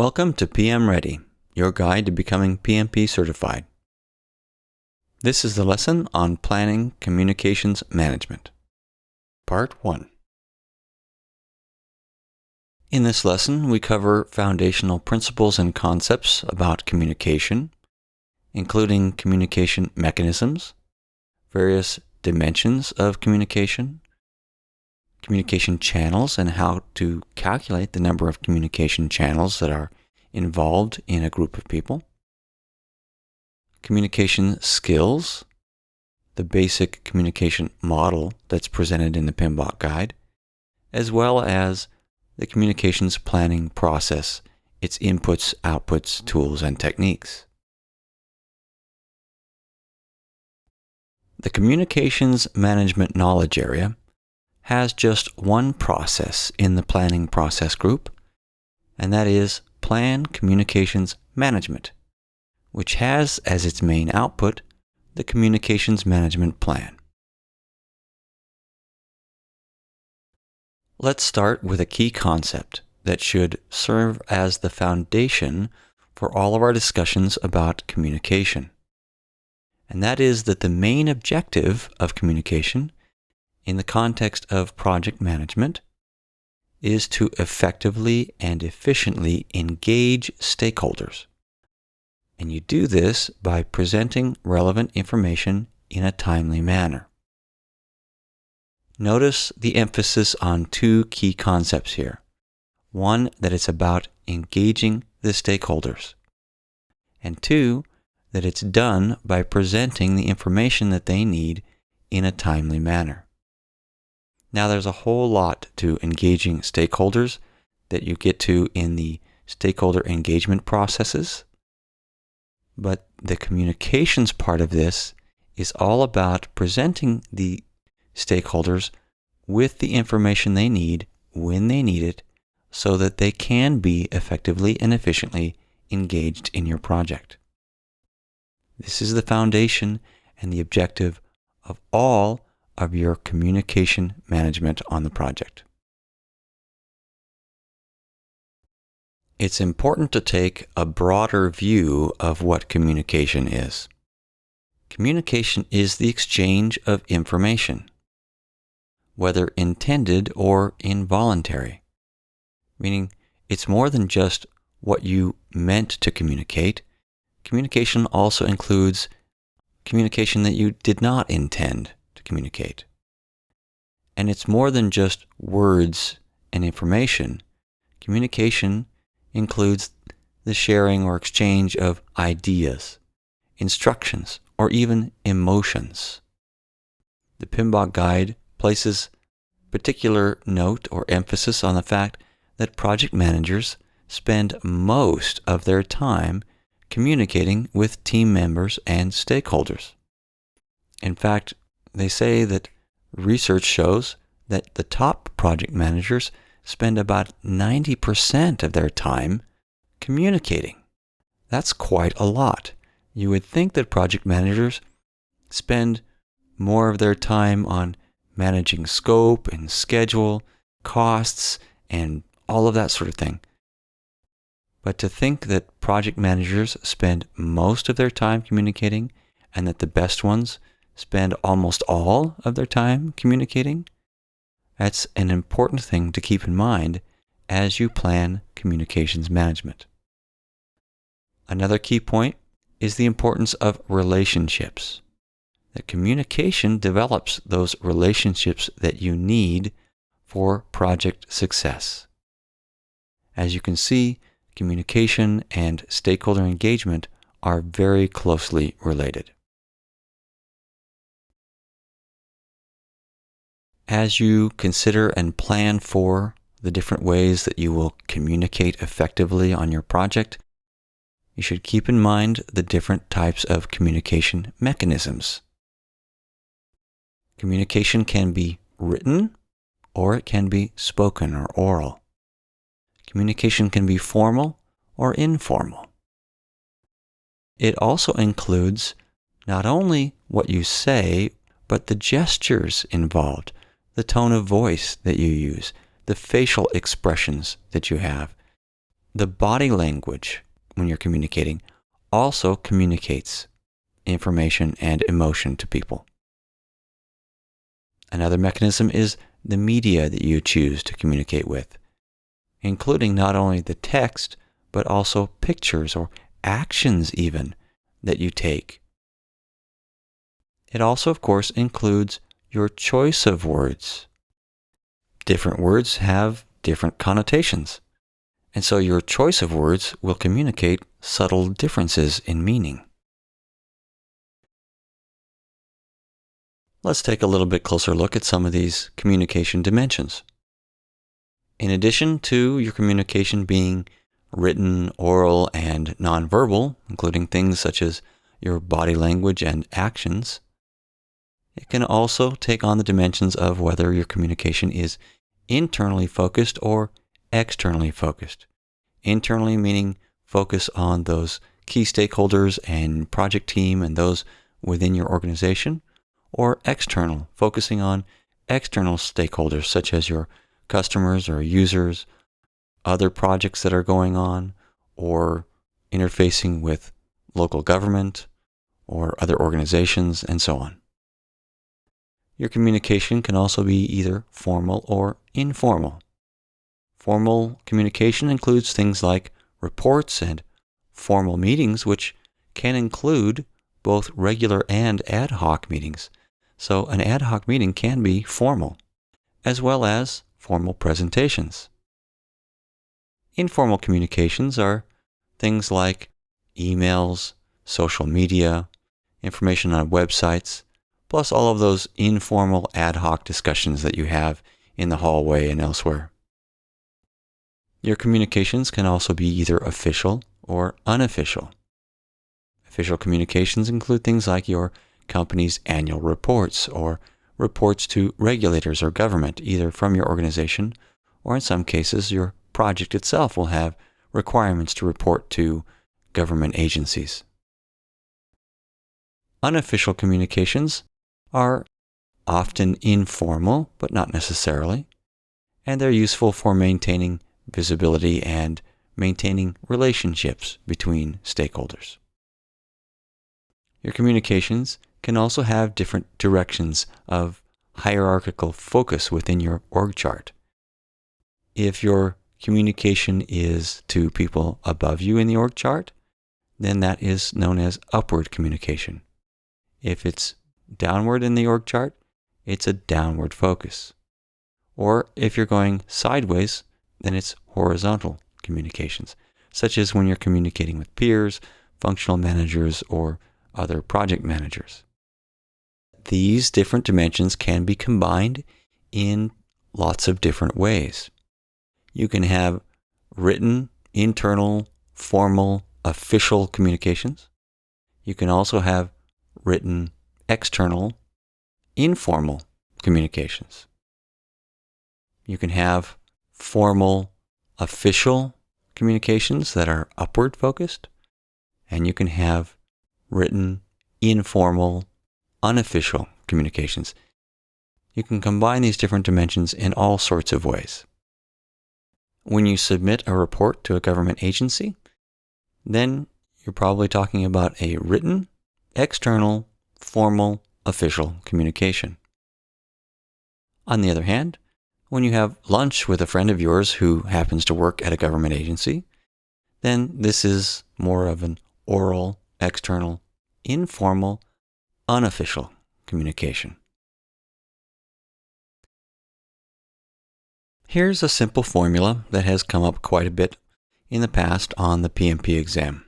Welcome to PM Ready, your guide to becoming PMP certified. This is the lesson on planning communications management. Part 1. In this lesson, we cover foundational principles and concepts about communication, including communication mechanisms, various dimensions of communication channels, and how to calculate the number of communication channels that are involved in a group of people, communication skills, the basic communication model that's presented in the PMBOK guide, as well as the communications planning process, its inputs, outputs, tools, and techniques. The communications management knowledge area has just one process in the planning process group, and that is Plan Communications Management, which has as its main output the Communications Management Plan. Let's start with a key concept that should serve as the foundation for all of our discussions about communication. And that is that the main objective of communication in the context of project management is to effectively and efficiently engage stakeholders. And you do this by presenting relevant information in a timely manner. Notice the emphasis on two key concepts here. One, that it's about engaging the stakeholders. And two, that it's done by presenting the information that they need in a timely manner. Now, there's a whole lot to engaging stakeholders that you get to in the stakeholder engagement processes, but the communications part of this is all about presenting the stakeholders with the information they need when they need it so that they can be effectively and efficiently engaged in your project. This is the foundation and the objective of all of your communication management on the project. It's important to take a broader view of what communication is. Communication is the exchange of information, whether intended or involuntary, meaning it's more than just what you meant to communicate. Communication also includes communication that you did not intend to communicate. And it's more than just words and information. Communication includes the sharing or exchange of ideas, instructions, or even emotions. The PMBOK guide places particular note or emphasis on the fact that project managers spend most of their time communicating with team members and stakeholders. In fact, they say that research shows that the top project managers spend about 90% of their time communicating. That's quite a lot. You would think that project managers spend more of their time on managing scope and schedule, costs, and all of that sort of thing. But to think that project managers spend most of their time communicating and that the best ones spend almost all of their time communicating, that's an important thing to keep in mind as you plan communications management. Another key point is the importance of relationships. That communication develops those relationships that you need for project success. As you can see, communication and stakeholder engagement are very closely related. As you consider and plan for the different ways that you will communicate effectively on your project, you should keep in mind the different types of communication mechanisms. Communication can be written, or it can be spoken or oral. Communication can be formal or informal. It also includes not only what you say, but the gestures involved, the tone of voice that you use, the facial expressions that you have, The body language, when you're communicating, also communicates information and emotion to people. Another mechanism is the media that you choose to communicate with, including not only the text, but also pictures or actions even that you take. It also, of course, includes your choice of words. Different words have different connotations, and so your choice of words will communicate subtle differences in meaning. Let's take a little bit closer look at some of these communication dimensions. In addition to your communication being written, oral, and nonverbal, including things such as your body language and actions, it can also take on the dimensions of whether your communication is internally focused or externally focused. Internally meaning focus on those key stakeholders and project team and those within your organization, or external, focusing on external stakeholders such as your customers or users, other projects that are going on, or interfacing with local government or other organizations, and so on. Your communication can also be either formal or informal. Formal communication includes things like reports and formal meetings, which can include both regular and ad hoc meetings. So an ad hoc meeting can be formal, as well as formal presentations. Informal communications are things like emails, social media, information on websites, plus all of those informal ad hoc discussions that you have in the hallway and elsewhere. Your communications can also be either official or unofficial. Official communications include things like your company's annual reports or reports to regulators or government, either from your organization or in some cases your project itself will have requirements to report to government agencies. Unofficial communications are often informal, but not necessarily, and they're useful for maintaining visibility and maintaining relationships between stakeholders. Your communications can also have different directions of hierarchical focus within your org chart. If your communication is to people above you in the org chart, then that is known as upward communication. If it's downward in the org chart, it's a downward focus. Or if you're going sideways, then it's horizontal communications, such as when you're communicating with peers, functional managers, or other project managers. These different dimensions can be combined in lots of different ways. You can have written, internal, formal, official communications. You can also have written, external, informal communications. You can have formal, official communications that are upward focused, and you can have written, informal, unofficial communications. You can combine these different dimensions in all sorts of ways. When you submit a report to a government agency, then you're probably talking about a written, external, formal, official communication. On the other hand, when you have lunch with a friend of yours who happens to work at a government agency, then this is more of an oral, external, informal, unofficial communication. Here's a simple formula that has come up quite a bit in the past on the PMP exam.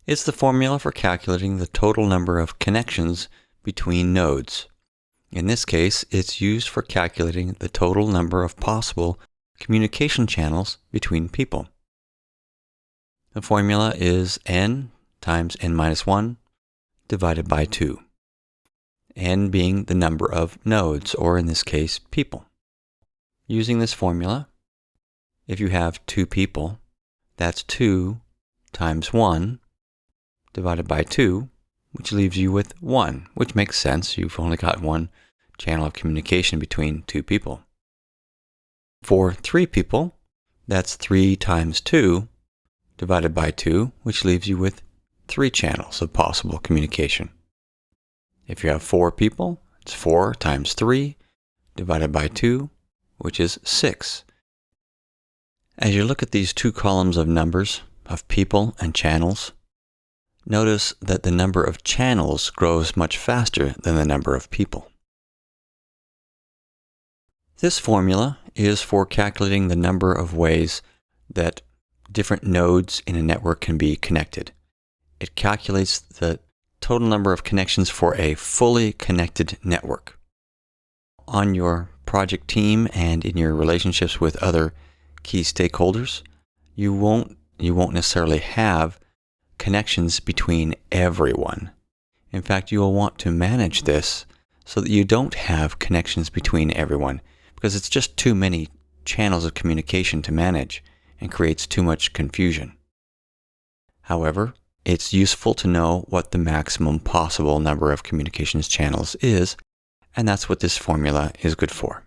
It's the formula for calculating the total number of connections between nodes. In this case, it's used for calculating the total number of possible communication channels between people. The formula is n times n minus 1 divided by 2. N being the number of nodes, or in this case, people. Using this formula, if you have 2 people, that's 2 times 1 divided by 2, which leaves you with 1, which makes sense. You've only got one channel of communication between 2 people. For 3 people, That's 3 times 2 divided by 2, which leaves you with 3 channels of possible communication. If you have 4 people, it's 4 times 3 divided by 2, which is 6. As you look at these 2 columns of numbers, of people and channels, notice that the number of channels grows much faster than the number of people. This formula is for calculating the number of ways that different nodes in a network can be connected. It calculates the total number of connections for a fully connected network. On your project team and in your relationships with other key stakeholders, you won't necessarily have connections between everyone. In fact, you will want to manage this so that you don't have connections between everyone, because it's just too many channels of communication to manage and creates too much confusion. However, it's useful to know what the maximum possible number of communications channels is, and that's what this formula is good for.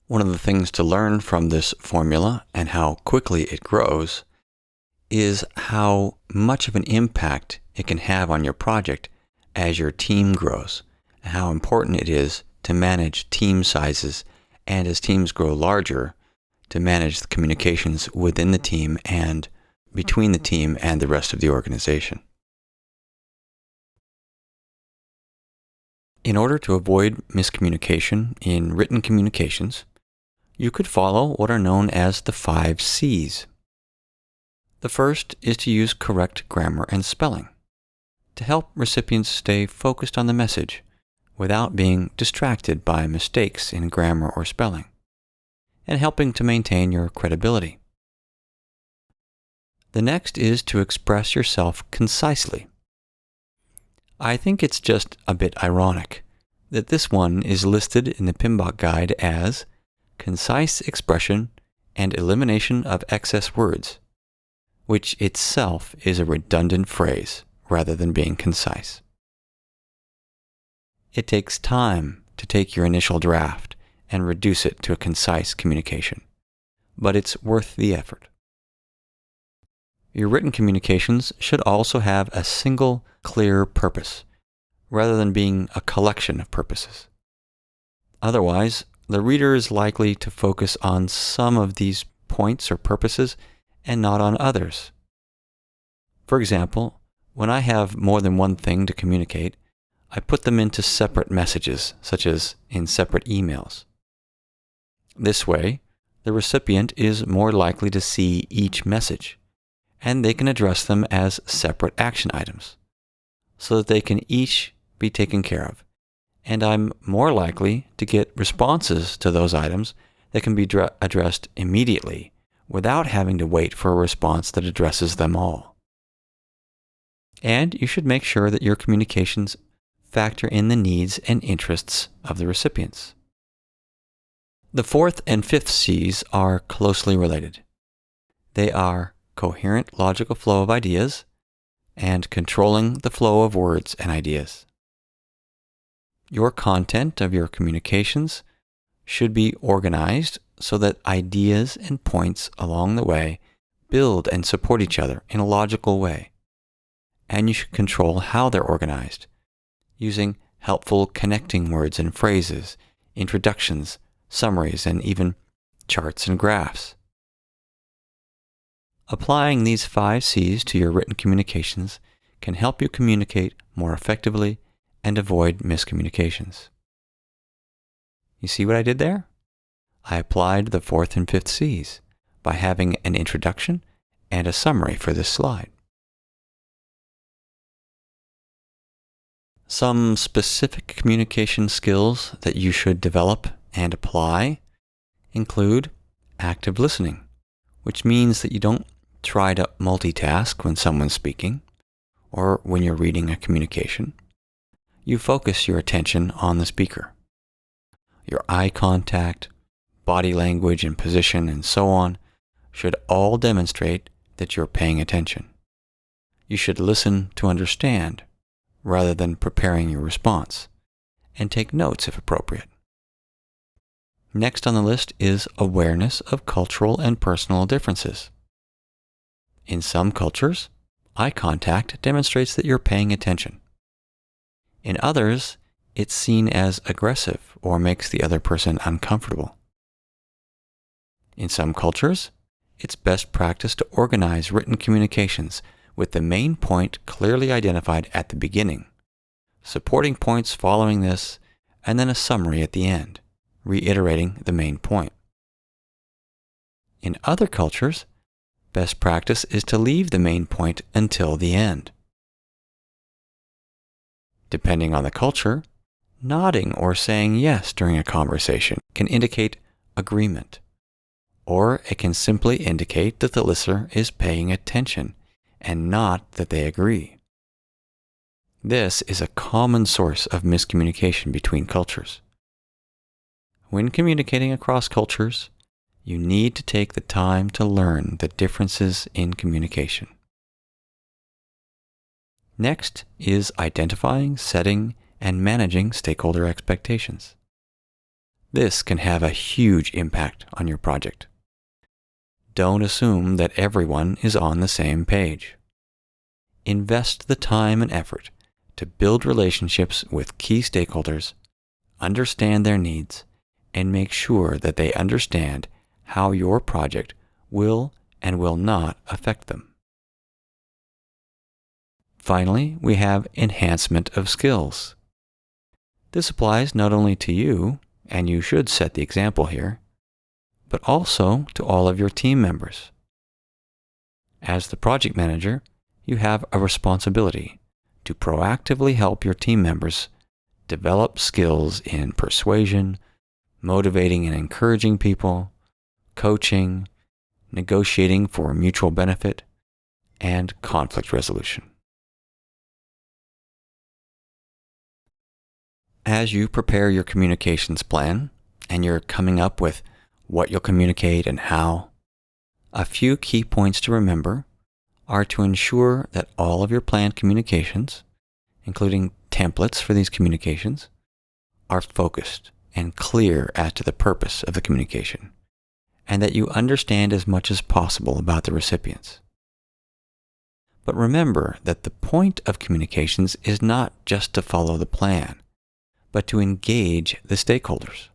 One of the things to learn from this formula and how quickly it grows is how much of an impact it can have on your project as your team grows, and how important it is to manage team sizes, and as teams grow larger, to manage the communications within the team and between the team and the rest of the organization. In order to avoid miscommunication in written communications, you could follow what are known as the 5 C's. The first is to use correct grammar and spelling to help recipients stay focused on the message without being distracted by mistakes in grammar or spelling, and helping to maintain your credibility. The next is to express yourself concisely. I think it's just a bit ironic that this one is listed in the PMBOK guide as concise expression and elimination of excess words, which itself is a redundant phrase rather than being concise. It takes time to take your initial draft and reduce it to a concise communication, but it's worth the effort. Your written communications should also have a single, clear purpose, rather than being a collection of purposes. Otherwise, the reader is likely to focus on some of these points or purposes and not on others. For example, when I have more than one thing to communicate, I put them into separate messages, such as in separate emails. This way, the recipient is more likely to see each message, and they can address them as separate action items, so that they can each be taken care of, and I'm more likely to get responses to those items that can be addressed immediately without having to wait for a response that addresses them all. And you should make sure that your communications factor in the needs and interests of the recipients. The 4th and 5th C's are closely related. They are coherent logical flow of ideas and controlling the flow of words and ideas. Your content of your communications should be organized so that ideas and points along the way build and support each other in a logical way. And you should control how they're organized, using helpful connecting words and phrases, introductions, summaries, and even charts and graphs. Applying these 5 C's to your written communications can help you communicate more effectively and avoid miscommunications. You see what I did there? I applied the 4th and 5th C's by having an introduction and a summary for this slide. Some specific communication skills that you should develop and apply include active listening, which means that you don't try to multitask when someone's speaking or when you're reading a communication. You focus your attention on the speaker. Your eye contact, body language and position, and so on should all demonstrate that you're paying attention. You should listen to understand rather than preparing your response, and take notes if appropriate. Next on the list is awareness of cultural and personal differences. In some cultures, eye contact demonstrates that you're paying attention. In others, it's seen as aggressive or makes the other person uncomfortable. In some cultures, it's best practice to organize written communications with the main point clearly identified at the beginning, supporting points following this, and then a summary at the end, reiterating the main point. In other cultures, best practice is to leave the main point until the end. Depending on the culture, nodding or saying yes during a conversation can indicate agreement, or it can simply indicate that the listener is paying attention and not that they agree. This is a common source of miscommunication between cultures. When communicating across cultures, you need to take the time to learn the differences in communication. Next is identifying, setting, and managing stakeholder expectations. This can have a huge impact on your project. Don't assume that everyone is on the same page. Invest the time and effort to build relationships with key stakeholders, understand their needs, and make sure that they understand how your project will and will not affect them. Finally, we have enhancement of skills. This applies not only to you, and you should set the example here, but also to all of your team members. As the project manager, you have a responsibility to proactively help your team members develop skills in persuasion, motivating and encouraging people, coaching, negotiating for mutual benefit, and conflict resolution. As you prepare your communications plan and you're coming up with what you'll communicate and how, a few key points to remember are to ensure that all of your planned communications, including templates for these communications, are focused and clear as to the purpose of the communication, and that you understand as much as possible about the recipients. But remember that the point of communications is not just to follow the plan, but to engage the stakeholders.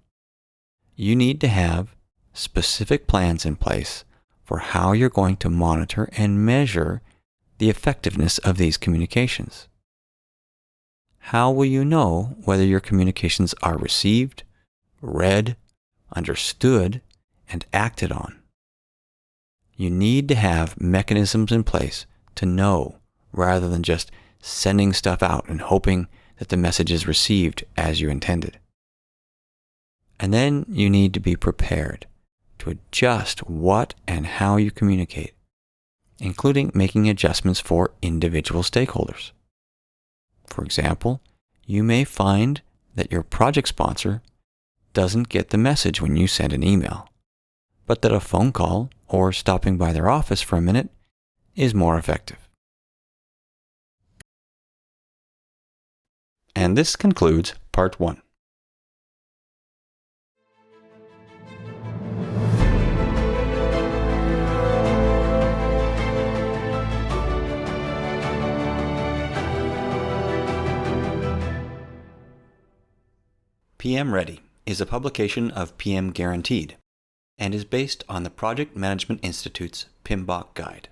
You need to have specific plans in place for how you're going to monitor and measure the effectiveness of these communications. How will you know whether your communications are received, read, understood, and acted on? You need to have mechanisms in place to know rather than just sending stuff out and hoping that the message is received as you intended. And then you need to be prepared to adjust what and how you communicate, including making adjustments for individual stakeholders. For example, you may find that your project sponsor doesn't get the message when you send an email, but that a phone call or stopping by their office for a minute is more effective. And this concludes part 1. PM Ready is a publication of PM Guaranteed and is based on the Project Management Institute's PMBOK guide.